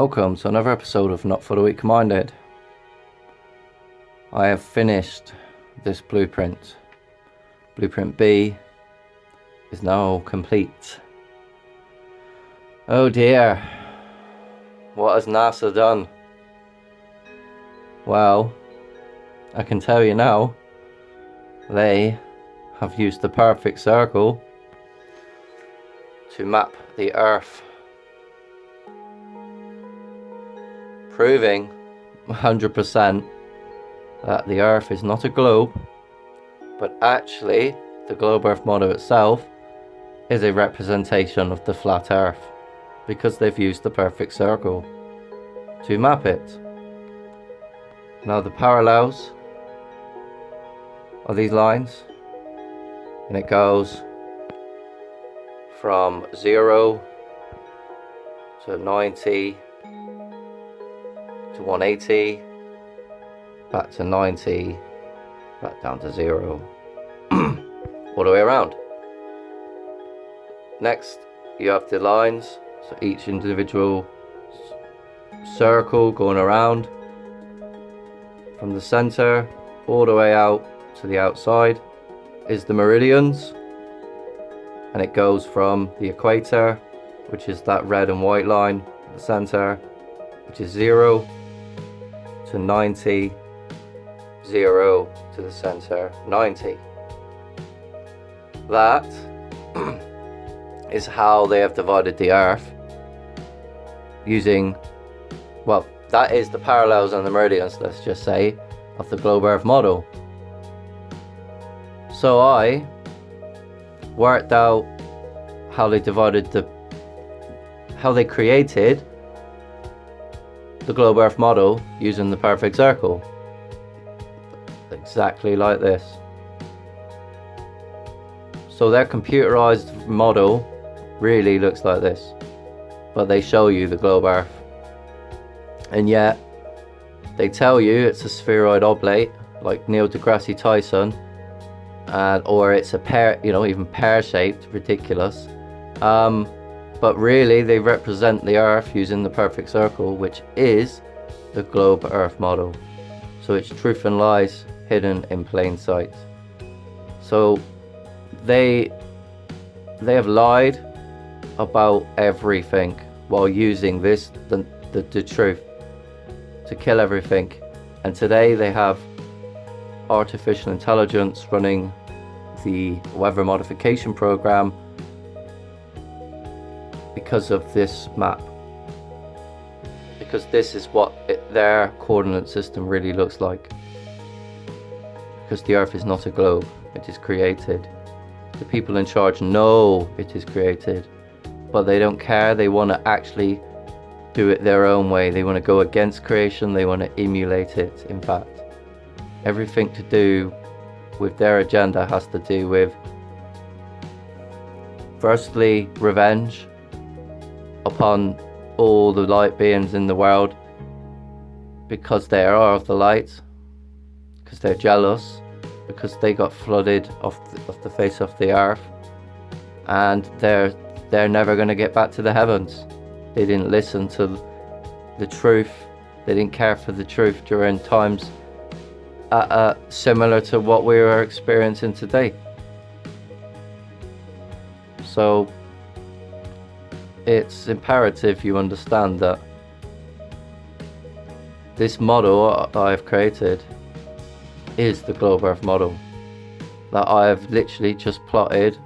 Welcome to another episode of Not for the Weak Minded. I have finished this blueprint. Blueprint B is now complete. Oh dear, what has NASA done? Well, I can tell you now, they have used the perfect circle to map the Earth, proving 100% that the Earth is not a globe, but actually the globe Earth model itself is a representation of the flat Earth, because they've used the perfect circle to map it. Now the parallels are these lines, and it goes from 0 to 90 to 180, back to 90, back down to 0, all the way around. Next, you have the lines, so each individual circle going around from the center all the way out to the outside is the meridians, and it goes from the equator, which is that red and white line at the center, which is 0 to 90, 0 to the center, 90. That is how they have divided the Earth using, well, that is the parallels and the meridians, let's just say, of the globe Earth model. So I worked out how they created the globe Earth model using the perfect circle. Exactly like this. So their computerized model really looks like this, but they show you the globe Earth, and yet they tell you it's a spheroid oblate like Neil D'grasse Tyson, or it's a pear, even pear-shaped, ridiculous. But really they represent the Earth using the perfect circle, which is the globe Earth model. So it's truth and lies hidden in plain sight. So they have lied about everything while using this, the truth, to kill everything. And today they have artificial intelligence running the weather modification program because of this map, because this is what their coordinate system really looks like, because the Earth is not a globe, it is created. The people in charge know it is created, but they don't care. They want to actually do it their own way. They want to go against creation. They want to emulate it. In fact, everything to do with their agenda has to do with, firstly, revenge upon all the light beings in the world, because they are of the light, because they're jealous, because they got flooded off the face of the Earth, and they're never going to get back to the heavens. They didn't listen to the truth. They didn't care for the truth during times similar to what we are experiencing today. So it's imperative you understand that this model I've created is the globe Earth model, that I've literally just plotted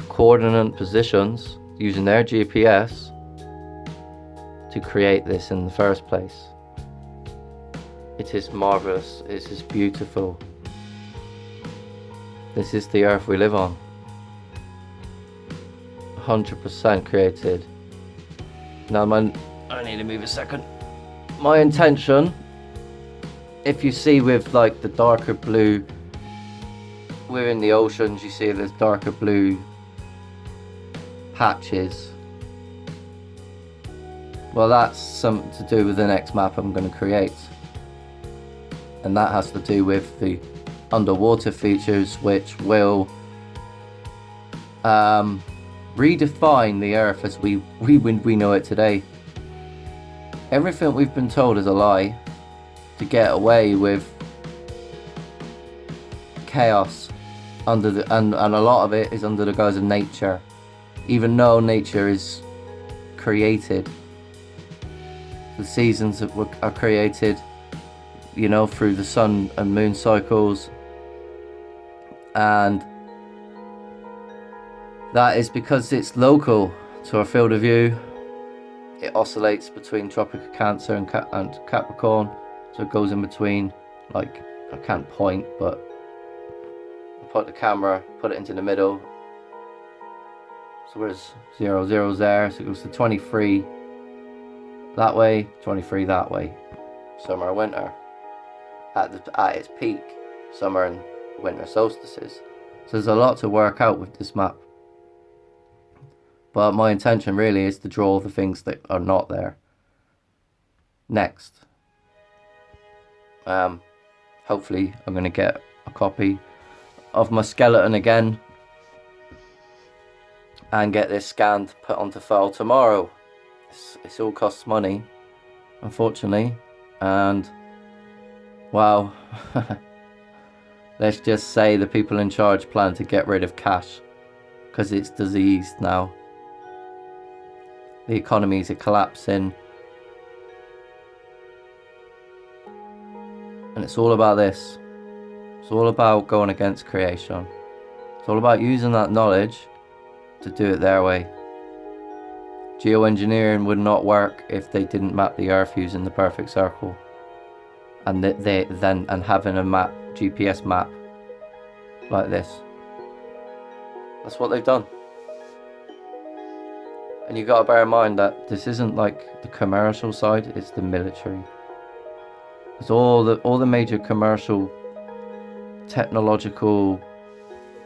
coordinate positions using their GPS to create this in the first place. It is marvelous. It is beautiful. This is the Earth we live on. 100% created. Now I need to move a second. My intention, if you see with like the darker blue, we're in the oceans, you see there's darker blue patches. Well, that's something to do with the next map I'm going to create, and that has to do with the underwater features, which will redefine the Earth as we know it today. Everything we've been told is a lie to get away with chaos and a lot of it is under the guise of nature, even though nature is created. The seasons are created, you know, through the sun and moon cycles, and that is because it's local to our field of view. It oscillates between Tropic of Cancer and Capricorn, so it goes in between. Like, I can't point, but put the camera, put it into the middle. So where's 0, 0's there, so it goes to 23 that way, 23 that way. Summer, winter. At its peak, summer and winter solstices. So there's a lot to work out with this map. But my intention really is to draw the things that are not there. Next. Hopefully I'm going to get a copy of my skeleton again and get this scanned, put onto file tomorrow. It all costs money, unfortunately, and wow. Let's just say the people in charge plan to get rid of cash because it's diseased now. The economies are collapsing, and it's all about this. It's all about going against creation. It's all about using that knowledge to do it their way. Geoengineering would not work if they didn't map the Earth using the perfect circle, and having a map, GPS map, like this. That's what they've done. And you got to bear in mind that this isn't like the commercial side; it's the military. Because all the major commercial, technological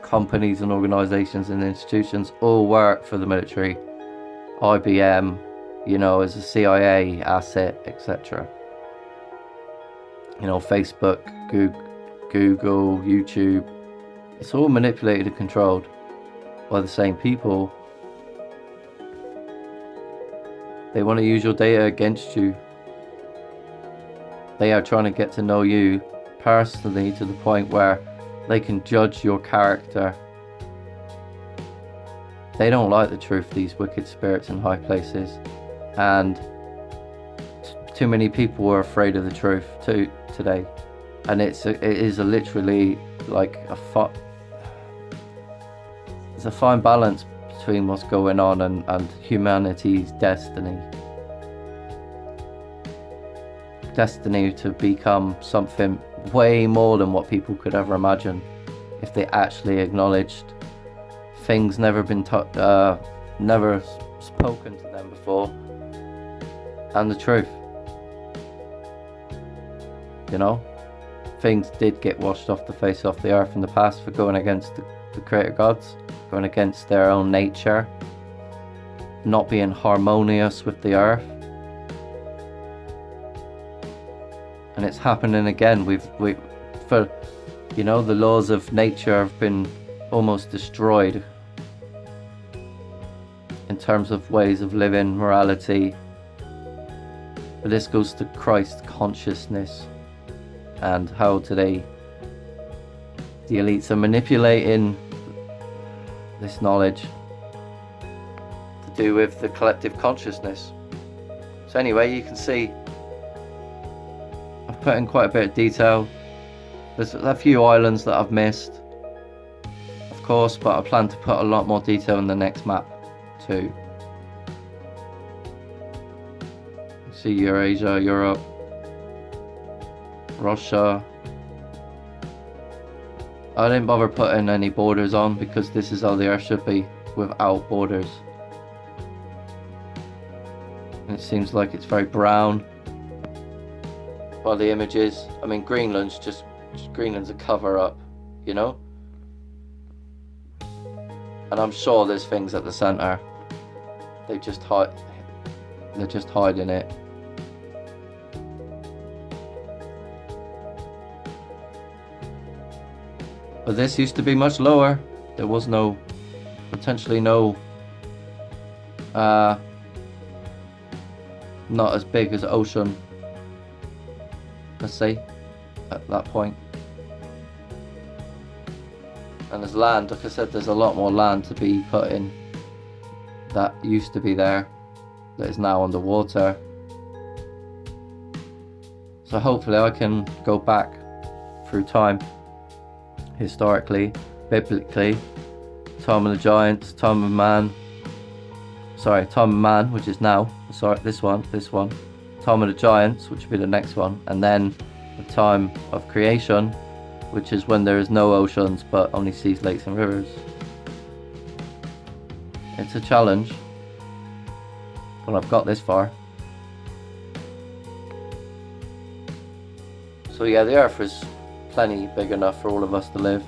companies and organizations and institutions all work for the military. IBM, you know, as a CIA asset, etc. You know, Facebook, Google, YouTube. It's all manipulated and controlled by the same people. They want to use your data against you. They are trying to get to know you personally to the point where they can judge your character. They don't like the truth, these wicked spirits in high places, and too many people are afraid of the truth today. And it is literally like it's a fine balance between what's going on and humanity's destiny to become something way more than what people could ever imagine if they actually acknowledged things never spoken to them before, and the truth. You know, things did get washed off the face of the earth in the past for going against the creator gods, going against their own nature, not being harmonious with the earth. And it's happening again. The laws of nature have been almost destroyed in terms of ways of living, morality. But this goes to Christ consciousness and how today the elites are manipulating this knowledge to do with the collective consciousness. So anyway, you can see I've put in quite a bit of detail. There's a few islands that I've missed, of course, but I plan to put a lot more detail in the next map too. You see Eurasia, Europe, Russia. I didn't bother putting any borders on because this is how the earth should be, without borders. And it seems like it's very brown by the images. I mean, Greenland's a cover up, you know? And I'm sure there's things at the centre. They're just hiding it. But this used to be much lower. There was potentially no not as big as ocean, let's say, at that point. And there's land, like I said, there's a lot more land to be put in that used to be there, that is now underwater. So hopefully I can go back through time, historically, biblically, time of the giants, time of man, which is now, this one, time of the giants, which will be the next one, and then the time of creation, which is when there is no oceans but only seas, lakes and rivers. It's a challenge, but I've got this far. So yeah, the earth is plenty big enough for all of us to live.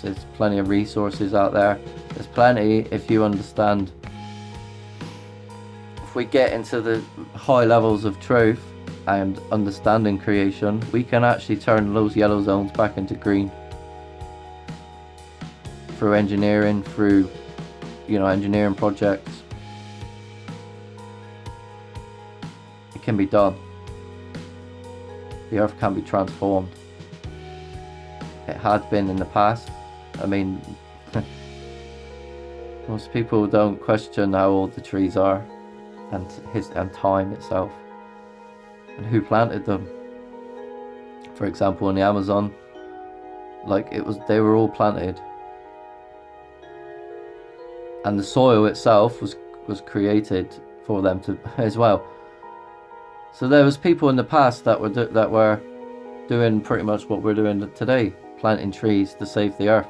There's plenty of resources out there. There's plenty, if you understand, if we get into the high levels of truth and understanding creation, we can actually turn those yellow zones back into green through engineering, through engineering projects. It can be done. The earth can be transformed. It has been in the past. I mean, most people don't question how old the trees are and time itself and who planted them. For example, in the Amazon, they were all planted, and the soil itself was created for them to as well. So there was people in the past that were doing pretty much what we're doing today, planting trees to save the earth.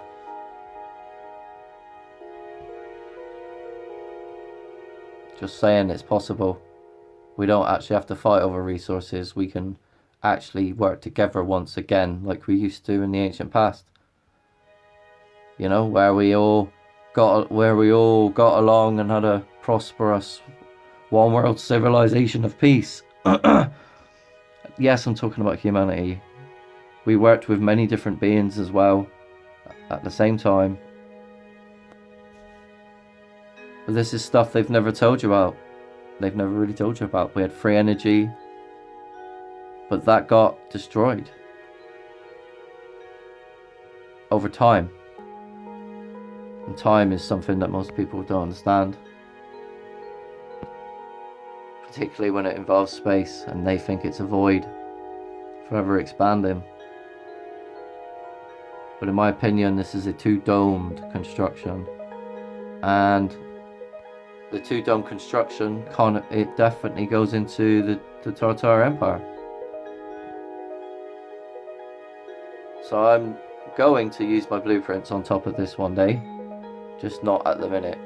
Just saying, it's possible. We don't actually have to fight over resources. We can actually work together once again, like we used to in the ancient past. Where we all got along and had a prosperous one world civilization of peace. Yes, I'm talking about humanity. We worked with many different beings as well at the same time. But this is stuff they've never told you about. They've never really told you about. We had free energy, but that got destroyed over time. And time is something that most people don't understand, particularly when it involves space and they think it's a void forever expanding. But in my opinion, this is a two-domed construction, and the two-dome construction, it definitely goes into the Tartar Empire. So I'm going to use my blueprints on top of this one day, just not at the minute.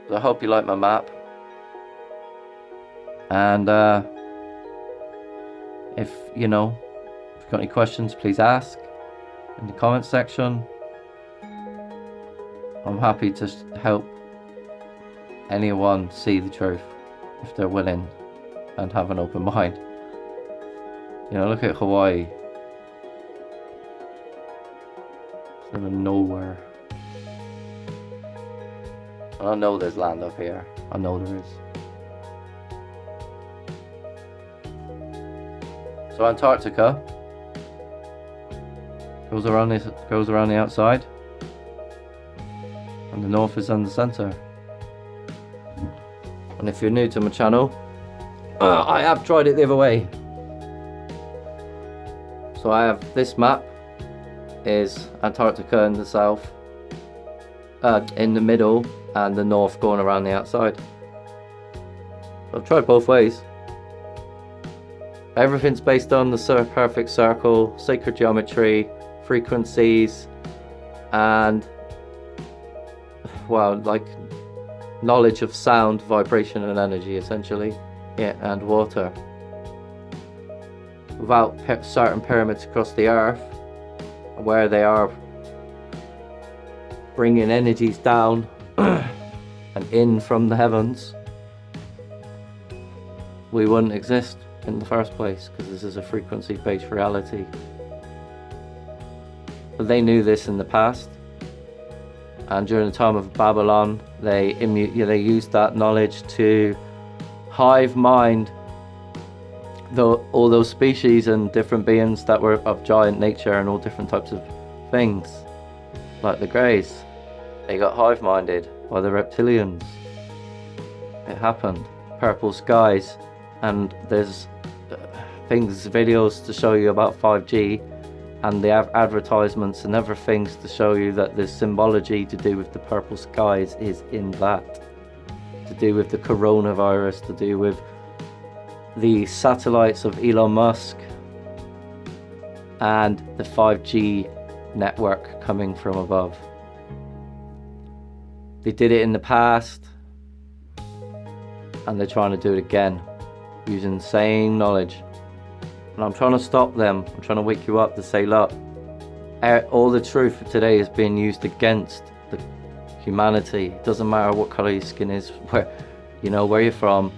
So I hope you like my map, and if you've got any questions, please ask in the comment section. I'm happy to help anyone see the truth if they're willing and have an open mind. Look at Hawaii. It's in the middle of nowhere. And I know there's land up here. I know there is. So Antarctica goes around the outside, and the north is in the center. And if you're new to my channel, I have tried it the other way. So I have this map is Antarctica in the south, in the middle, and the north going around the outside. I've tried both ways. Everything's based on the perfect circle, sacred geometry, frequencies, and knowledge of sound, vibration and energy, essentially. And water. Without certain pyramids across the earth, where they are bringing energies down and in from the heavens, we wouldn't exist in the first place, because this is a frequency-based reality. But they knew this in the past, and during the time of Babylon, they used that knowledge to hive mind all those species and different beings that were of giant nature and all different types of things, like the greys. They got hive minded by the reptilians. It happened. Purple skies, and there's videos to show you about 5G, and the advertisements and other things to show you that the symbology to do with the purple skies is in that, to do with the coronavirus, to do with the satellites of Elon Musk and the 5G network coming from above. They did it in the past, and they're trying to do it again using the same knowledge. And I'm trying to stop them. I'm trying to wake you up to say, look, all the truth for today is being used against the humanity. It doesn't matter what colour your skin is, where you're from.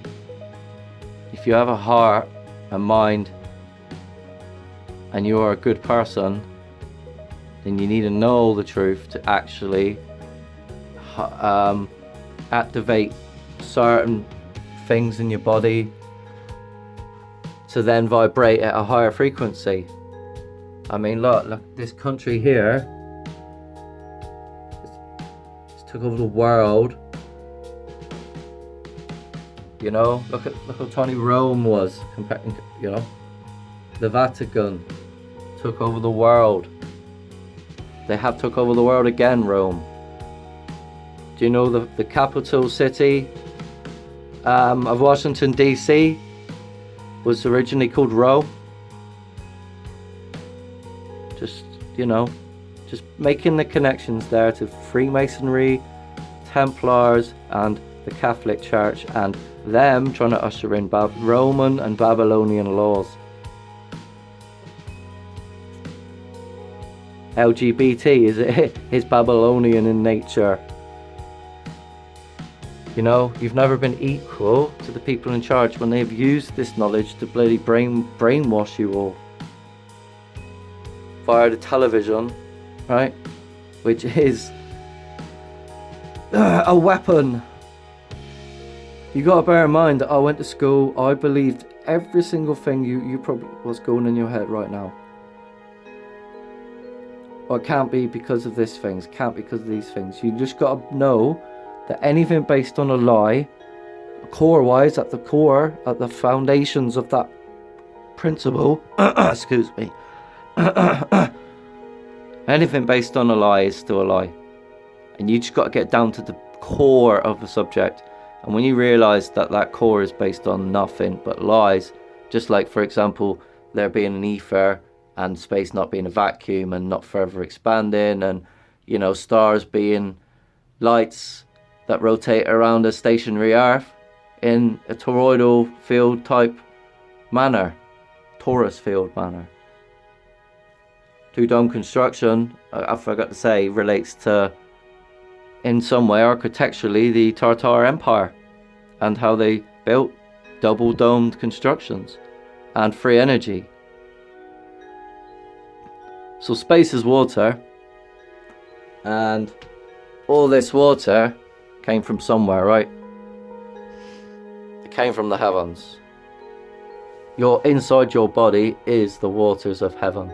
If you have a heart, a mind, and you are a good person, then you need to know the truth to actually activate certain things in your body to then vibrate at a higher frequency. I mean, look, this country here, it's took over the world. Look how tiny Rome was comparing. The Vatican took over the world. They have took over the world again, Rome. Do you know the capital city of Washington, D.C. was originally called Rome? Just making the connections there to Freemasonry, Templars, and the Catholic Church, and them trying to usher in Roman and Babylonian laws. LGBT is Babylonian in nature. You've never been equal to the people in charge when they've used this knowledge to bloody brainwash you all via the television, right? Which is a weapon. You gotta bear in mind that I went to school, I believed every single thing you probably was going in your head right now. Or it can't be because of this things, it can't be because of these things. You just gotta know that anything based on a lie, core-wise, at the foundations of that principle, excuse me, anything based on a lie is still a lie. And you just gotta get down to the core of the subject. And when you realise that core is based on nothing but lies, just like, for example, there being an ether and space not being a vacuum and not further expanding, and stars being lights that rotate around a stationary Earth in a toroidal field type manner, torus field manner. Two-dome construction, I forgot to say, relates to, in some way, architecturally, the Tartar Empire and how they built double-domed constructions and free energy. So space is water, and all this water came from somewhere, right? It came from the heavens. Inside your body is the waters of heaven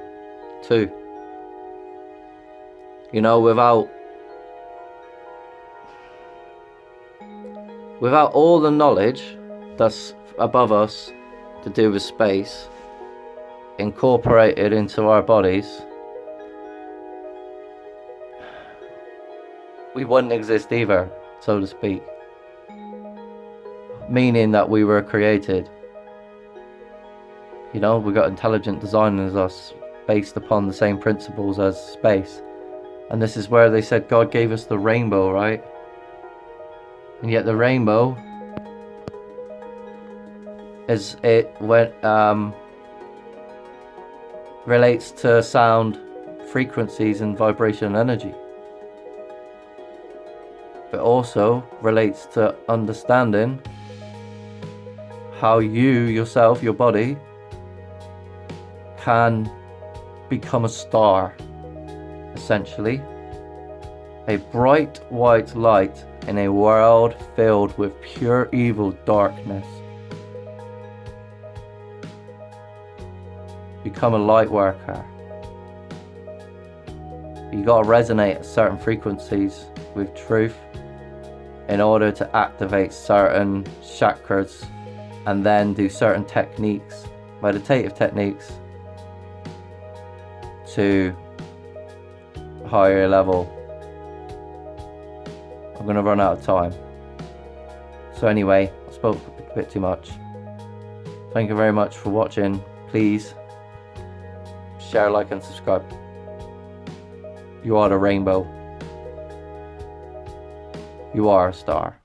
too. Without all the knowledge that's above us to do with space incorporated into our bodies, we wouldn't exist either, so to speak. Meaning that we were created. We got intelligent designers us based upon the same principles as space. And this is where they said God gave us the rainbow, right? And yet the rainbow relates to sound frequencies and vibration energy. But also relates to understanding how you yourself, your body, can become a star, essentially. A bright white light in a world filled with pure evil darkness. become a light worker. You got to resonate at certain frequencies with truth in order to activate certain chakras, and then do certain techniques, meditative techniques, to a higher level. I'm going to run out of time. So anyway, I spoke a bit too much. Thank you very much for watching. Please share, like and subscribe. You are the rainbow. You are a star.